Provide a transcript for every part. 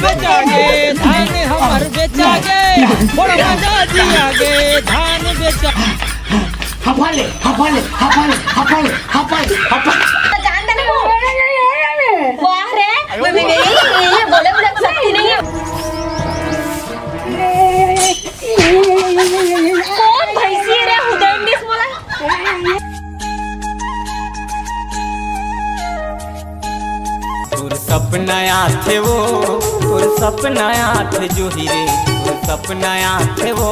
बेचागे धान हमर बेचागे बड़ मजा दियागे धान बेचा हफाले जानते नहीं हो वाह रे मैं ये बोले मुझे शक्ति नहीं है कौन भैंसी रे उदंडिस बोला तोर सपना थे वो तोर सपना थे जो हीरे तोर सपना थे वो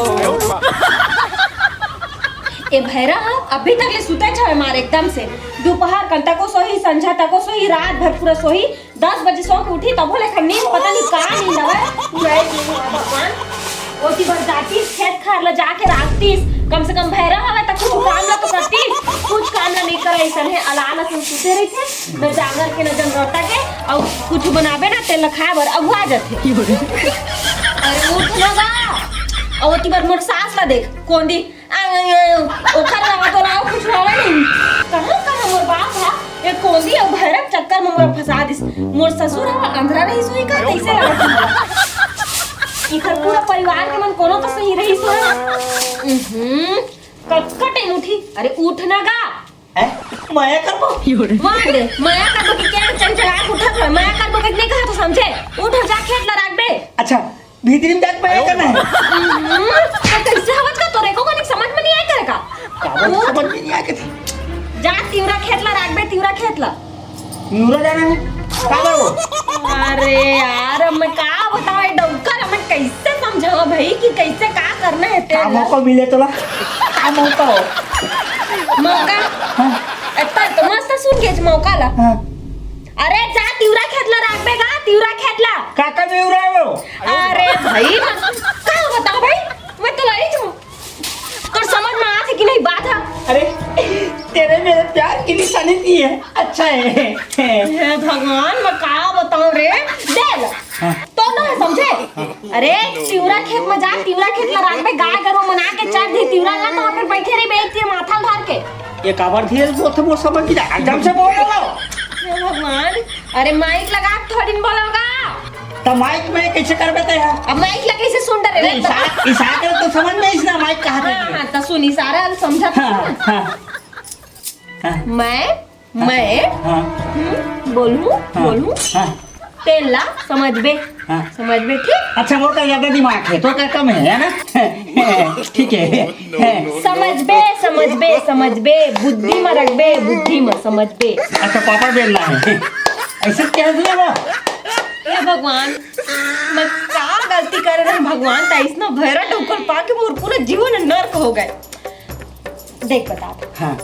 ए भैरा अभी तक ले सुते छे मारे एकदम से दोपहर कंटा को सोही संझा तक को सोही रात भर पूरा सोही 10 बजे सो के उठी तब बोले खन्नी पता नहीं का नींद आवे जय भगवान ओती भर जाती खेत खार ला जाके राखतीस कम से कम भैरा हवे तक कुछ काम ला तो करती कुछ काम ला नहीं करे ऐसा है अलाना से सुते रही थे मैं जागर के न जन रोटा के और कुछ बनाबे ना तेल खाए बर अगुआ जाते अरे उठ ना गा और ओती भर मोर सास ला देख कौन दी ओखर लगा तो लाओ कुछ होवे नहीं कहां मोर बाप है ये कोंदी और भैरव चक्कर में मोर फंसा दिस मोर ससुर है अंधरा रही सोई का कैसे लगा इखर पूरा परिवार के मन कोनो तो सही रही सो कटकटे उठी अरे उठ ना गा माया करबो मार दे माया करबो कि क्या चंचला उठत है माया करबो कि नहीं कहा तो समझे उठ जा खेत ला रख बे अच्छा भीतरी में जाके माया करना है कैसे हवत का तोरे को कोनी समझ में नहीं आया करे का समझ में नहीं आके थी जा तिवरा खेतला राखबे तिवरा खेतला यूरा जाना है का करो अरे यार मैं का बताओ डौकर मैं कैसे समझाऊं भाई कि कैसे का करना है तेरा मौका मिले तोला का मौका हो मौका इतना तो मस्त सुन के मौका ला अरे जा तिवरा खेतला राखबे गा तिवरा खेतला काका में यूरा हो अरे भाई का बताओ भाई मैं तो लाई हूं कर समझ में आती कि नहीं बात है अरे तेरे मेरे प्यार की निशानी दी है अच्छा है हे भगवान मैं का बताऊं रे देख तो ना समझे अरे तिवरा खेत में जा तिवरा खेत ला रात में गाय गरु मना के चार दी तिवरा ला तो फिर बैठे रही बेच तीर माथा धार के ये काबर थी वो समझ की जा एकदम से बोल लो हे भगवान अरे माइक लगा थोड़ी दिन बोलोगा तो माइक में कैसे कर बेटे है अब माइक लगा कैसे सुन रहे रे इशारा कर तो समझ में इसना माइक कहां था हां तो सुन इशारा समझा हां मैं हां बोलूं हां तेला समझ बे ठीक अच्छा वो का ज्यादा दिमाग है तो क्या कम है ना ठीक है समझ बे बुद्धि में रख बे बुद्धि में समझ बे अच्छा पापा बेलना है ऐसे क्या दिया वो हे भगवान मैं क्या गलती कर रहे भगवान ता इसना भैरा ठोकर पाके मोर पूरा जीवन नरक हो गए देख बता हां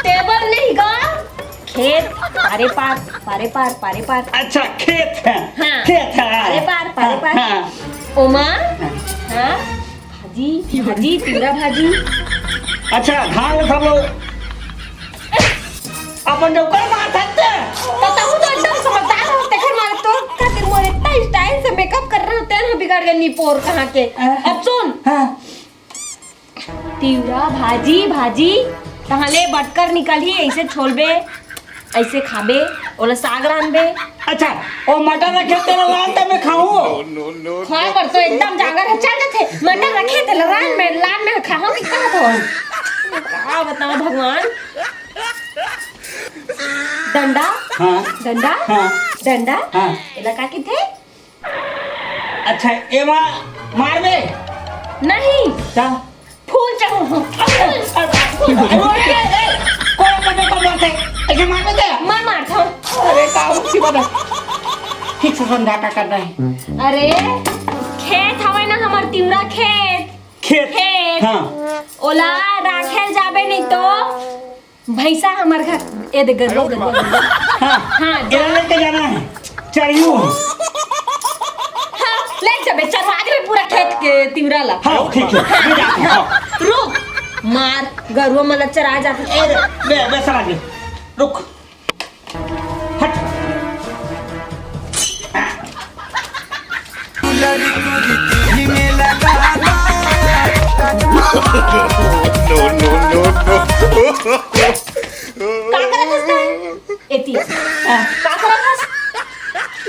टेबल नहीं गा खेत पारे पार अच्छा खेत है हाँ। खेत है पारे पार हाँ। ओमा हाँ भाजी तिवरा भाजी अच्छा धान सब लोग अपन जो कर मारते तो एकदम समझदार हो तेखर मारे तो खातिर मोर इतना स्टाइल से मेकअप कर रहे होते हैं बिगाड़ गए नीपोर कहां के अब सुन हां तिवरा भाजी तहाले बटकर निकली ऐसे छोलबे ऐसे खाबे ओला साग रानबे अच्छा ओ मटर रखे तेरा लान में खाऊं खाए पर तो एकदम जागर है चल जाते मटर रखे थे लान में खाओ कि कहां तो का बताओ भगवान डंडा हां डंडा एला का की थे अच्छा एमा मारबे नहीं क्या फूल चढ़ो कोई मटे को मारते ऐसे मारबे दे मैं मारता हूं अरे का उसी बता ठीक से समझाता कर रहे अरे खेत हवे ना हमर तिवरा खेत हां ओला राखेल जाबे नहीं तो भैंसा हमर घर ए दे गरबो हां लेके जाना है चढ़ियो हां ले जाबे चढ़वा दे पूरा खेत के तिवरा ला हां ठीक है रुक मार गरुआ मला चरा जाते बे समझ ले रुक हट का करत हस एती का करत हस?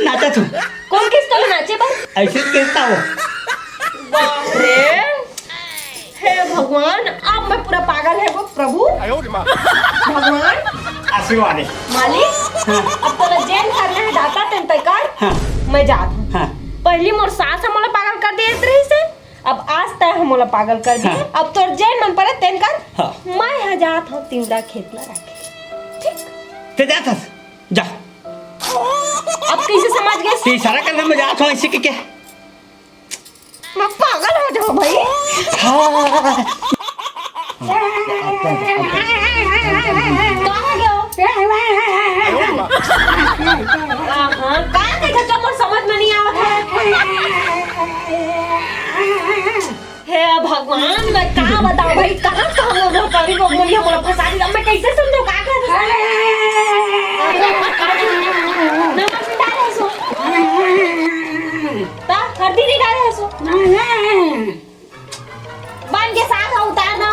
नाचत हूँ कौन किस तरह नाचे पर? ऐसे कैसा हो बाप रे, हे भगवान, अब मैं पूरा पागल है वो प्रभु। भगवान आशीर्वाद है। मालिक, अब तो जेल करना है दाता तेन तैकार। हाँ। मैं जात हूँ। हाँ। पहली मोर सास मोला पागल कर दिए रही से, अब आज तक मोला पागल कर दिए। हाँ। अब तोर जेल मन पड़े तेन कर। हाँ। मैं यहाँ जात हूँ तिवड़ा खेत ला रखे। ठीक, ते जात हस जा अब कैसे समझ गए? ते इशारा करना मैं जात हूँ ऐसे के क्या मैं पागल हो जाऊँ भाई। हाँ कहाँ गए हो? हाँ, कहाँ देखा तो मोर समझ में नहीं आवत है। हे भगवान, मैं कहाँ बताऊँ भाई, कहाँ कहाँ मैं करी को बोलिए मोला फंसा दी। अब मैं कैसे समझूं का नमक में डाले सो ता हल्दी नहीं डाले सो बन के साग उतार दो।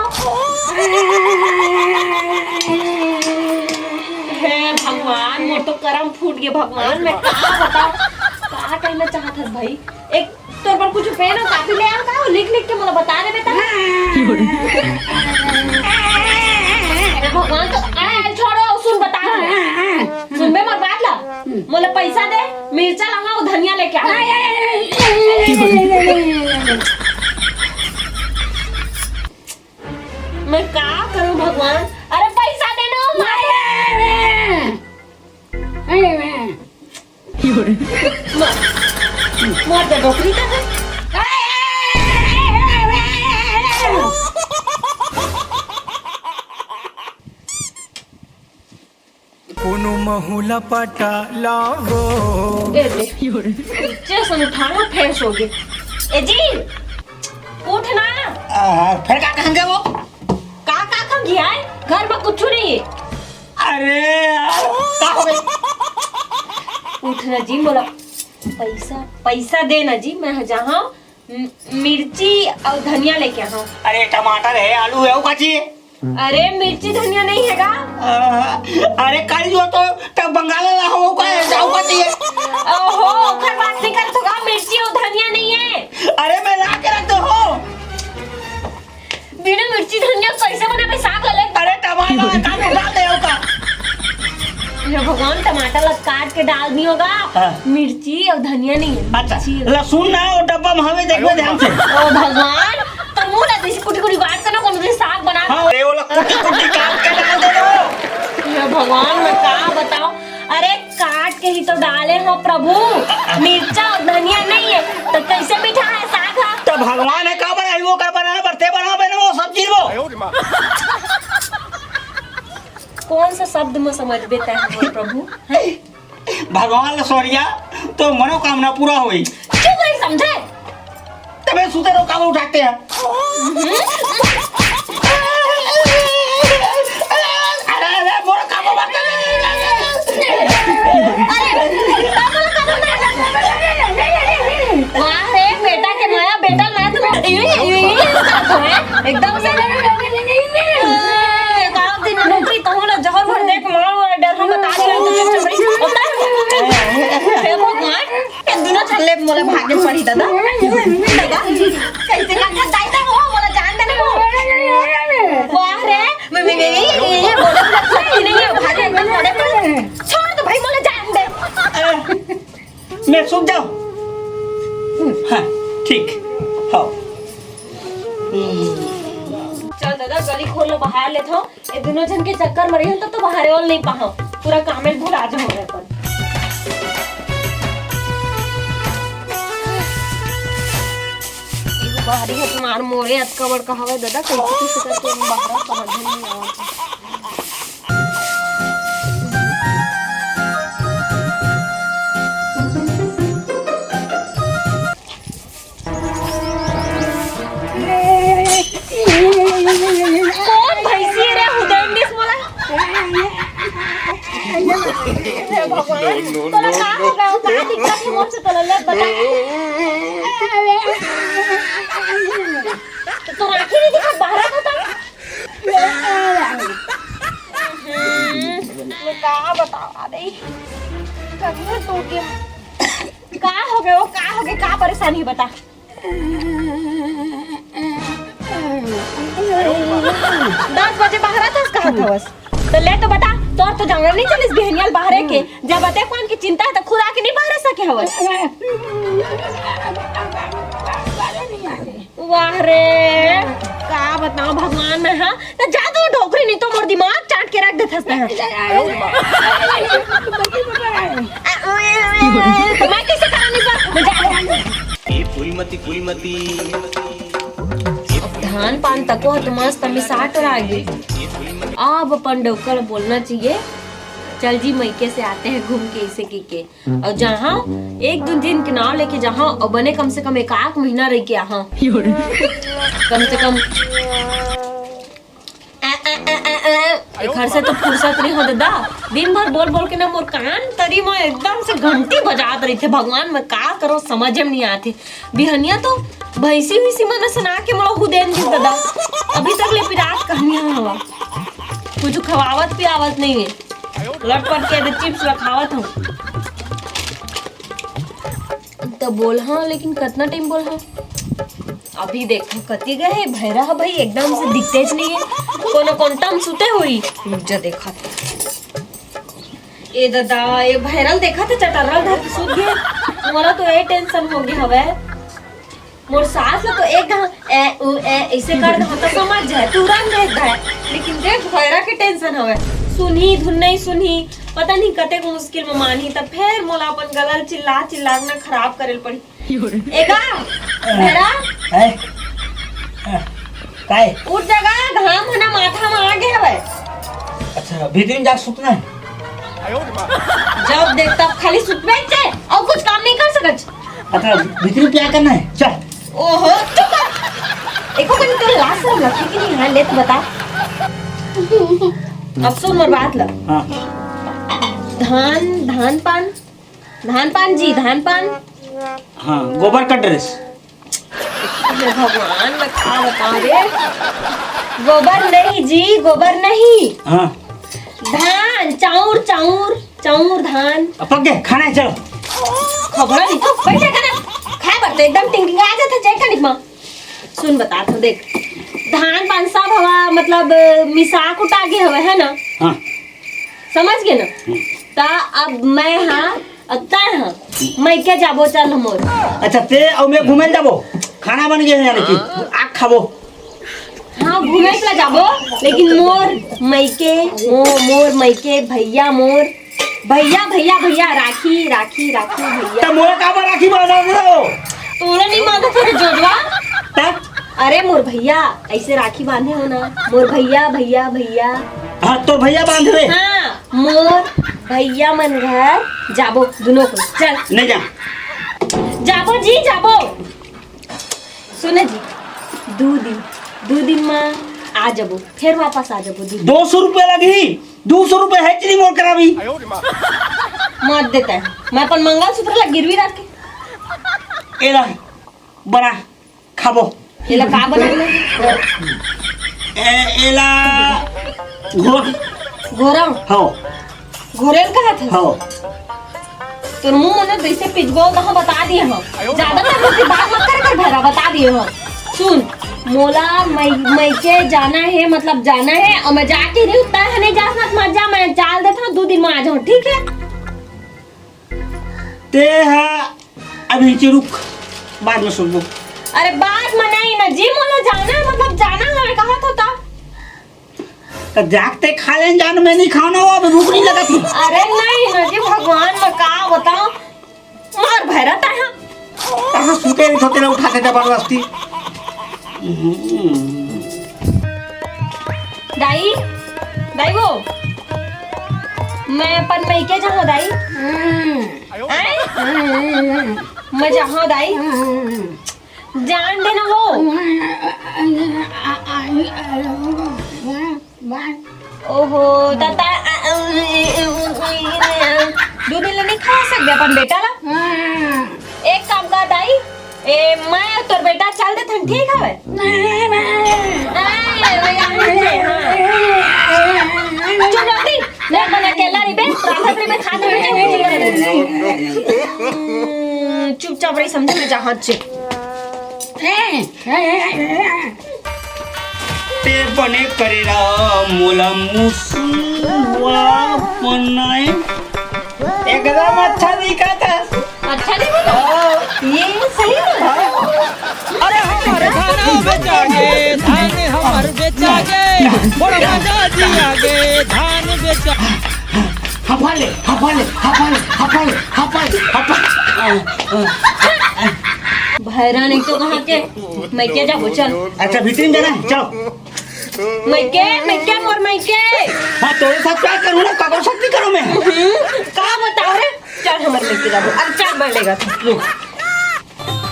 हे भगवान, मोर तो करम फूट गए भगवान। मैं कहाँ बताऊँ कहाँ कहना चाहत हस भाई। एक तोर पर कुछ पेन और कापी ले आऊं का, लिख लिख के मोला बता दे बेटा। भगवान तो छोड़ो, सुन बता दे। सुन बे मत बात ला, मोला पैसा दे, मिर्चा लाऊंगा और धनिया लेके आ। मैं क्या करूं भगवान? अरे पैसा दे ना मोर दे डोकरी तक। कोनो महुला पटा लावो ए दे जैसे उठाना फेस हो गए। ए जी उठ ना। फिर क्या कहेंगे वो का कम किया है? घर में कुछ नहीं है। अरे क्या हो गई उठ ना जी, बोला पैसा पैसा दे ना जी। मैं जहाँ मिर्ची और धनिया लेके आऊँ। अरे टमाटर है आलू है वो का चाहिए अरे मिर्ची धनिया नहीं है का? अरे कल जो तो तब बंगाल ला हो का जाऊ का चाहिए। ओहो खर बात नहीं कर तो का मिर्ची और धनिया नहीं है। अरे मैं ला के रख दो हो बिना मिर्ची धनिया कैसे बना पे साग ले? अरे टमाटर का डाल दे हो का। हे भगवान, टमाटर लग काट के डाल दी होगा। हाँ। मिर्ची और धनिया नहीं है। अच्छा मिर्ची लहसुन ना वो डब्बा में हमें देखो ध्यान से। ओ भगवान, तो मुंह ना देसी कुटी कुटी काट कर ना कोनो दिन साग बना। हाँ अरे वो कुटी कुटी काट के डाल दे दो। हे भगवान, मैं क्या बताऊं? अरे काट के ही तो डाले हो प्रभु। मिर्चा और धनिया नहीं है तो कैसे मीठा है साग? तो भगवान है का बनाई वो का बना बरते बना बने वो सब्जी वो कौन सा शब्द में समझ बेता है प्रभु? भगवान सोरिया तो मनोकामना पूरा हुई। क्यों नहीं समझे? तबे सुते रो काम उठाते हैं। अरे मोर काम मत वाह रे बेटा के नया बेटा नया तो एकदम से गाँव दिन नौकरी तो होला जहर भर देख मारो और डर हम बता रहे तो चुप रही होता है। भगवान ये दोनों छल्ले मोले भागे पड़ी दादा कैसे लगा दाइता हो मोला जान देने को। वाह रे मैं ये बोले लगती नहीं है भागे एकदम पड़े पर छोड़ दो भाई मोला जान दे। मैं सूख जाऊं। हाँ ठीक हाँ चल दादा गली खोलो बाहर ले थो। ये दोनों जन के चक्कर मरी तो बाहर और नहीं पाओ पूरा काम में भूल आज हो रहे पर। ये बाहरी है तुम्हार मोरे अतकवर का हवा दादा कैसे करके हम बाहर समझ नहीं आवत। कौन भैंसी रे हुदैंडिस मोला? हे भगवान, तोला का हो गया? का दिक्कत है मुझसे तोला ले बता। तो आंखें नहीं दिखा बाहर का था। मैं का बताओ दे कभी टूट गया का हो गया वो का हो गया का परेशानी बता 10 बजे बाहर आता कहाँ था बस तो ले तो बता तोर तो जंगल नहीं चलिस बिहनियल बाहर के जब बते कौन की चिंता है तो खुद आके नहीं बाहर सके हवस वाह रे का बताओ भगवान में हां तो जा तो ढोकरी नहीं तो मोर दिमाग चाट के रख देथस ना मैं कैसे करानी बा ए फूलमती धान पान तको तो मस्त मिसाट और आगे अब अपन डोकर बोलना चाहिए चल जी मैके से आते हैं घूम के इसे के और जहाँ एक दो दिन के नाव लेके जहाँ और बने कम से कम 1 महीना रह के यहाँ कम से कम घर से तो फुर्सत नहीं हो दादा दिन भर बोल बोल के ना मोर कान तरी में एकदम से घंटी बजात रही थे भगवान में का करो समझ में नहीं आते बिहनिया तो भैंसी वैसी मन सुना के मोला हुदेन दी दादा अभी तक ले पिरात कहानियां हवा कुछ खवावत पियावत नहीं है लटपट के चिप्स रखावत हूँ तो बोल हाँ लेकिन कितना टाइम बोल हाँ अभी देखो कती गए भैरा भाई एकदम से दिखते नहीं है कोनो कोंटम सुते हुई मुझे देखा ए दादा ये भैरल देखा था चटरल धर के सूत गए मोला तो ये टेंशन हो गया हवे मोर सास तो एक ए उ ए ऐसे कर दो तो समझ जाए तुरंत देख गए लेकिन देख भैरा के टेंशन हवे सुनी धुन नहीं सुनी पता नहीं कते को मुश्किल में मानी तब फिर मोला अपन गलल चिल्ला चिल्ला के खराब करेल पड़ी एगा भैरा काय उठ जगह घाम होना माथा में आ गया हवे अच्छा भीतर जा सुतना है जब देख तब खाली सुत बैठे और कुछ काम नहीं कर सकत अच्छा भीतर क्या करना है चल ओहो चुप कर एको कनी तो लाश लगी कि नहीं हां ले तो बता अब सुन मोर बात ला हां धान पान जी धान पान हां गोबर का ड्रेस भगवान मैं क्या बता रे गोबर नहीं जी गोबर नहीं हां धान चाउर धान पक गए खाना है चलो खबर नहीं तो बैठे खाना खाए बरते एकदम टिंग आ जाता जाए खाने में सुन बता तो देख धान पान सब हवा मतलब मिसाक उठा के हवे है ना हां समझ गए ना ता अब मैं हाँ अत्ता हाँ मैं क्या जाबो चल हमोर अच्छा ते और मैं घूमे जाबो खाना बन गया है यानी कि आग खाबो हाँ घूमे के जाबो लेकिन मोर मैके भैया राखी भैया त मोर का राखी बना दो तोला नहीं मानता तेरे जोड़वा तब अरे मोर भैया ऐसे राखी बांधे हो ना मोर भैया हां तो भैया बांध दे हाँ मोर भैया मन घर जाबो दोनों को चल नहीं जा जाबो जी जाबो सुने जी 2 दिन में आ जाबो फिर वापस आ जाबो 200 रुपए लगी 200 रुपए है चली मोर करावी मत देता है मैं अपन मंगलसूत्र ला गिरवी रख के एला बना खाबो एला का बनाना एला घोरा हां घोरेल का हाथ हां तो मुंह में वैसे पिचगो कहां बता दिए हम ज्यादा ना मुझसे बात मत कर भरा बता दिए हम सुन मोला मैं के जाना है मतलब जाना है और मैं जाके नहीं उठता है नहीं जा सकता मत जा मैं चाल देता हूं 2 दिन में आ जाऊं ठीक है ते हा अभी ची रुक बाद में सुन लो अरे बाद में नहीं ना जी मोला जाना है मतलब जाना है कहा था तो जागते खा लें जान में नहीं खाना हो अभी भूख नहीं लगा थी अरे नहीं ना जी भगवान मैं का बताऊं मार भैरता है कहां सूते नहीं थोते उठाते जबरदस्ती दाई वो मैं अपन मैके जहाँ दाई मैं जहाँ दाई जान देना वो ओहो ताता 2 दिन ले नहीं खा सकते अपन बेटा ला एक काम कर दाई मैं तोर बेटा चल दे थन ठीक है चल जल्दी ले मन अकेला रे बे राहत रे बे खात रे चुपचाप रही समझ में जहां से ते बने करेरा मोला मुसवा बनाए एकदम अच्छा दिखा था। अच्छा नहीं बोला ये सही बोला। अरे हमारे धान बेचागे धान हमार बेचागे बड़ा मजा दियागे धान बेचा हफाले हफाले हफाले हफाले हफाले हफाले भैरान एक तो कहाँ के मैके जाबो चल। अच्छा भीतर में जाना है, चलो। मैके मोर मैके हाँ तोरे साथ क्या करूँ ना, कबर शक्ति करूँ मैं। कहाँ बताओ रे चल हमारे मैके जाबो अब चल बढ़ लेगा तू।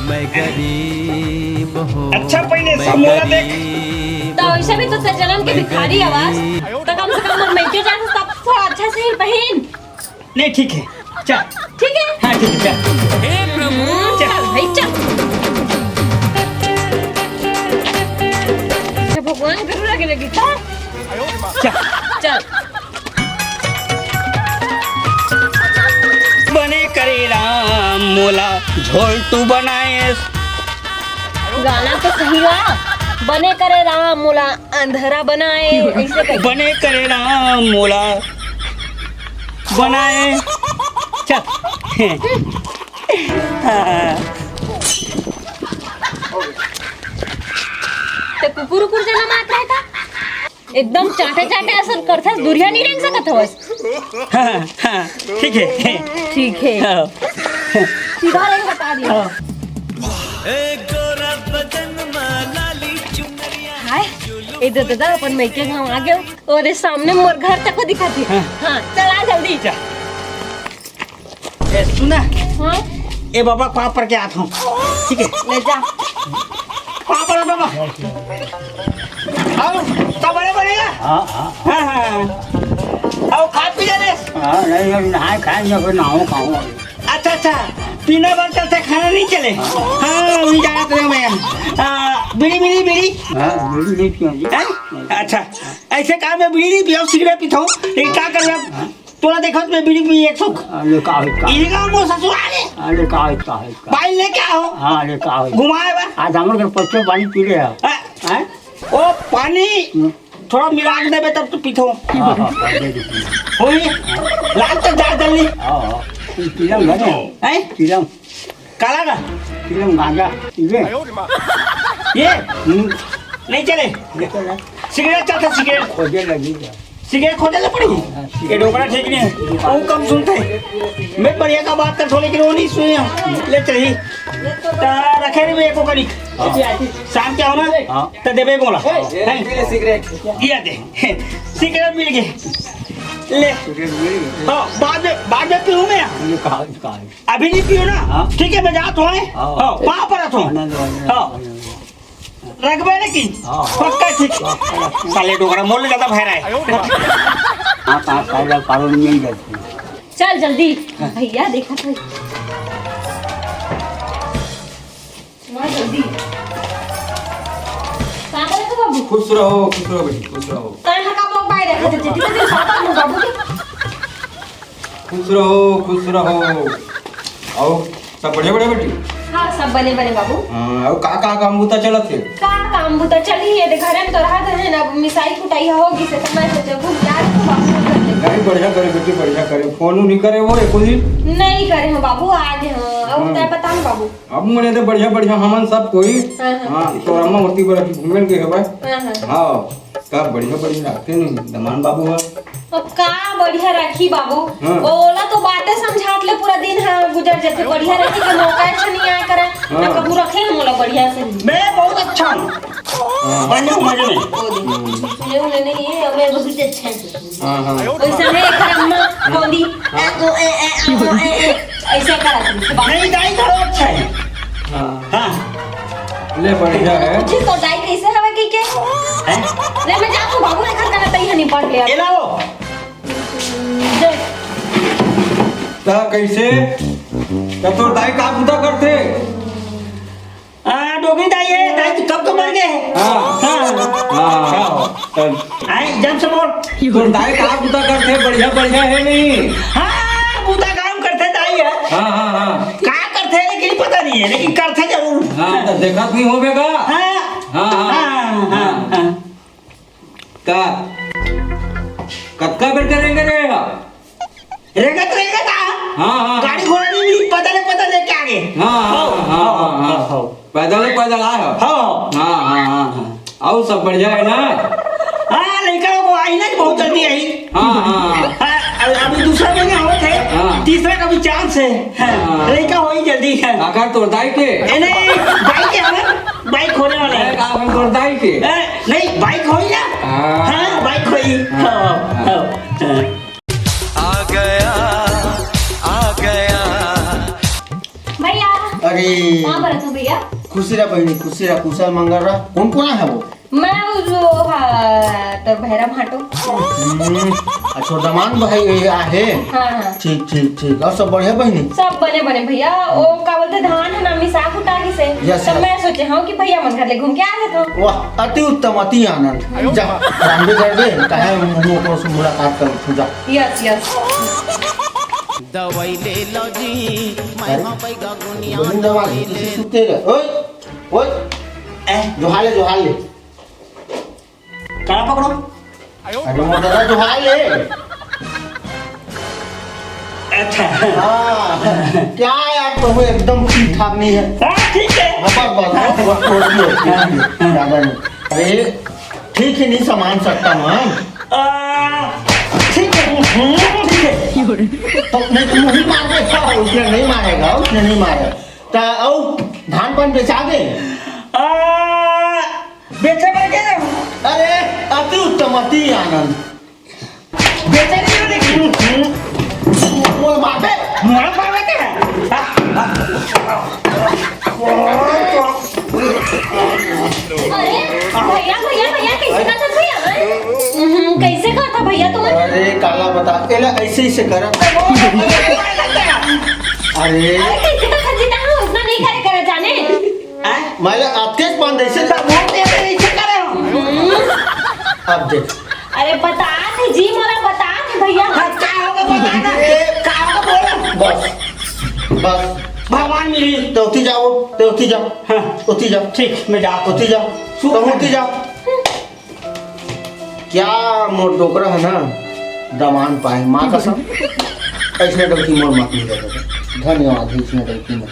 मैं गरीब हूँ अच्छा पहले समोला देख। तो ऐसा भी तो जन्म के भिखारी आवाज तो कम से कम मोर मैके जान तब थोड़ा अच्छा से पहन। नहीं ठीक है चल। ठीक है हाँ ठीक है चल। हे प्रभु चल भाई चल। भगवान करू लगे था चल चल। बने करे राम मोला झोल तू बनाए। गाना तो सही गा बने करे राम मोला अंधेरा बनाए ऐसे कर। बने करे राम मोला बनाए। चल हाँ। ते कुकुर कुकुर जना मात रहता एकदम चाटे चाटे असर करता दुरिया नहीं रेंग सकत हवस। हाँ, हाँ, ठीक है ठीक है हाँ, सीधा रेंग बता दिया। हाय ए दादा अपन मैके गांव आ गए और ये सामने मोर घर तक को दिखाती। हाँ चल आ जल्दी। ए, सुना हाँ ए बाबा कहाँ पर के आता हूँ ठीक है। ले जा कहाँ पर है बाबा आओ तो बड़े बनेगा। हाँ हाँ हाँ आओ खा पी ले। हाँ नहीं नहाए खाएंगे फिर नहाऊँ खाऊँ। अच्छा अच्छा पीना बार चलते खाना नहीं चले। हाँ वही जाना तो मैं बीड़ी बीड़ी बीड़ी। हाँ बीड़ी नहीं पियोगी। हैं? अच्छा ऐसे काम में बीड़ी नहीं पियो सिगरेट पीता हूँ लेकिन क्या कर रहा तोला देखो मैं बीड़ी पी एक सुख लेका है इनका मो ससुराल लेका है भाई लेके आओ। हाँ लेका है घुमाए बा आज हम लोग पच्चीस पानी पी रहे हैं। हैं? ओ पानी थोड़ा मिला के देबे तब तो पीतो हाँ हाँ दे दो। होई लाल तक जा जल्दी। हाँ पीलम घरे हैं पीलम काला का पीलम गांजा पीले ये नहीं चले सिगरेट चलता सिगरेट खोजे लगी सिगरेट खोजने पड़ेगी। ये डोकरा ठीक नहीं है वो कम सुनते हैं। मैं बढ़िया का बात कर लेकिन वो नहीं सुने ले चली रखे रे एको करी शाम क्या होना तो देबे बोला सिगरेट ये दे सिगरेट मिल गए ले। हाँ बाद में पीऊँ मैं अभी नहीं पियो ना ठीक है मैं जाता हूँ। हाँ वहाँ पर आता हूँ। हाँ रखबे ना की पक्का ठीक साले डोकरा मोल ले जाता भैरा है। हाँ कहाँ सारे कारों में नहीं जाती। चल जल्दी भैया देखा था वहाँ जल्दी कहाँ गए थे बाबू। खुश रहो बेटी खुश रहो। कहाँ का बाबू बाहर देखा था चिट्ठी तो साथ में बाबू के। खुश रहो आओ सब बढ़िया बढ़िया बेटी। हाँ सब बने बने बाबू। हाँ और का काम बूता चलत है। का काम बुता चली है घर में तो रहा है ना मिसाई कुटाई होगी से तो मैं सोचा घूम यार तो बाबू घर ले। नहीं बढ़िया करे बेटी बढ़िया करे फोन नहीं करे वो एको दिन नहीं करे हैं बाबू आगे हाँ अब तय पता नहीं बाबू। अब मने तो बढ़िया बढ़िया हमन सब कोई हाँ तो अम्मा होती बड़ा घूमे गए हवा। हाँ सब बढ़िया बढ़िया रखते नहीं दमान बाबू है अब का बढ़िया रखी बाबू। हाँ। ओला तो बातें समझात ले पूरा दिन हाँ गुजर जाते बढ़िया रखी के मौका अच्छा नहीं आया करे ना कबू रखे हम लोग बढ़िया से। मैं बहुत अच्छा हूँ बढ़िया मजे में सुने उन्हें नहीं है हमें बहुत अच्छा है। हाँ हाँ वैसा है एक अम्मा कौंदी ऐसा करा नहीं दाई करो अच्छा है। हाँ हाँ ले बढ़िया है। जी तो दाई कैसे हवे की के हैं? ले मैं जाऊं बाबू ने खा करना तई नहीं पढ़ लिया ये लाओ ता कैसे तो दाई का बूता करते। जोगी दाई है, दाई तो कब तो मर गए। हाँ हाँ तब आए जब से बोल। तो दाई का बुता करते बढ़िया है नहीं। हाँ बूता काम करते दाई है। हाँ क्या करते हैं लेकिन पता नहीं है, लेकिन करते जरूर। हाँ तो देखा नहीं होगा। हाँ का कत्का बेर करेंगे रहेगा हाँ गाड़ी घोड़ा नहीं पता लेके आगे। हाँ पैदल आए हो। हाँ और सब बढ़िया है ना। हाँ लड़का को आई ना बहुत जल्दी आई। अभी दूसरा महीने हो थे, तीसरा का भी चांस है। लड़का हो ही जल्दी है। आकार तोड़ दाई के नहीं बाइक है, बाइक होने वाला है। तोड़ दाई के नहीं बाइक हो ही ना। हाँ बाइक हो ही। आ गया भैया अरे कहाँ पर तू भैया? खुशी रहा बहनी, खुशी रहा, कुशल मंगल रहा। कौन कौन है वो? मैं जो तो भैरम हाटो। अच्छा दमान भाई आहे। हाँ ठीक और सब बढ़िया बहनी। सब बने भैया। वो का बोलते धान है ना मिसाक उठागी से। Yes, तब yes. मैं सोचे हाँ कि भैया मन घर ले घूम के आ जाता हूँ। वाह अति उत्तम अति आनंद। जा रामदेव कर दे कहे मुंह को से मुलाकात कर जा। यस दवाई ले लो जी मैं हाँ पैगा गुनिया बोलिंग दवा किसी सुते गए। ओए जोहार ले कड़ा पकड़ो। अरे मोटा जोहार ले। अच्छा क्या यार तो एकदम ठीक ठाक नहीं है। ठीक है। ज्यादा नहीं। अरे ठीक ही नहीं सामान सकता man। ठीक है ठीक है। तो नहीं तुम नहीं मार दे। उसने नहीं मारेगा। तो औ धान पान बेचा दे। बेचे बैठे ना। अरे अति उत्तम अति आनंद। बेचे नहीं हो लेकिन बोल बाबे मार पावे क्या? अरे भैया कैसे करता भैया? कैसे करता भैया तुम? अरे काला बता एला ऐसे कर। अरे कैसे तो खजीता हूँ उतना नहीं करे जाने। मैं तेज पान ऐसे अब देख। अरे बता थे जी मोला बता थे भैया। क्या होगा बताना? क्या होगा बोलो? बस भगवान मिली तो उठी जाओ। हाँ उठी जाओ। ठीक मैं जाता उठी जाओ। तुम उठी जाओ। क्या मोर डोकरा है ना दमान पाए माँ कसम। ऐसे डरती मोर मत नहीं। धन्यवाद इसने डरती मत।